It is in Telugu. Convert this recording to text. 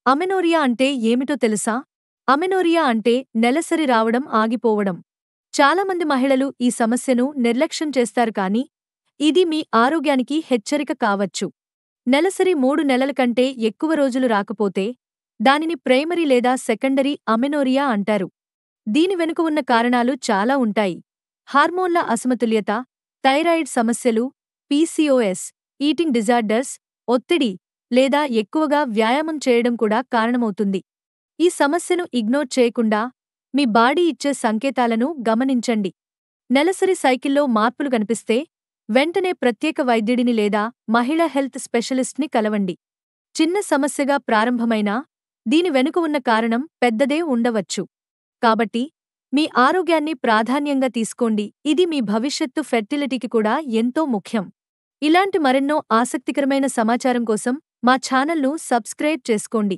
అమెనోరియా అంటే ఏమిటో తెలుసా? అమెనోరియా అంటే నెలసరి రావడం ఆగిపోవడం. చాలామంది మహిళలు ఈ సమస్యను నిర్లక్ష్యం చేస్తారు కానీ, ఇది మీ ఆరోగ్యానికి హెచ్చరిక కావచ్చు. నెలసరి 3 నెలల కంటే ఎక్కువ రోజులు రాకపోతే, దానిని ప్రైమరీ లేదా సెకండరీ అమెనోరియా అంటారు. దీని వెనుక ఉన్న కారణాలు చాలా ఉంటాయి. హార్మోన్ల అసమతుల్యత, థైరాయిడ్ సమస్యలు, పీసీఓఎస్, ఈటింగ్ డిజార్డర్స్, ఒత్తిడి లేదా ఎక్కువగా వ్యాయామం చేయడం కూడా కారణమవుతుంది. ఈ సమస్యను ఇగ్నోర్ చేయకుండా మీ బాడీ ఇచ్చే సంకేతాలను గమనించండి. నెలసరి సైకిల్లో మార్పులు కనిపిస్తే వెంటనే ప్రత్యేక వైద్యుడిని లేదా మహిళా హెల్త్ స్పెషలిస్ట్ని కలవండి. చిన్న సమస్యగా ప్రారంభమైనా దీని వెనుక ఉన్న కారణం పెద్దదే ఉండవచ్చు. కాబట్టి మీ ఆరోగ్యాన్ని ప్రాధాన్యంగా తీసుకోండి. ఇది మీ భవిష్యత్తు ఫెర్టిలిటీకి కూడా ఎంతో ముఖ్యం. ఇలాంటి మరెన్నో ఆసక్తికరమైన సమాచారం కోసం మా ఛానల్ను సబ్స్క్రైబ్ చేసుకోండి.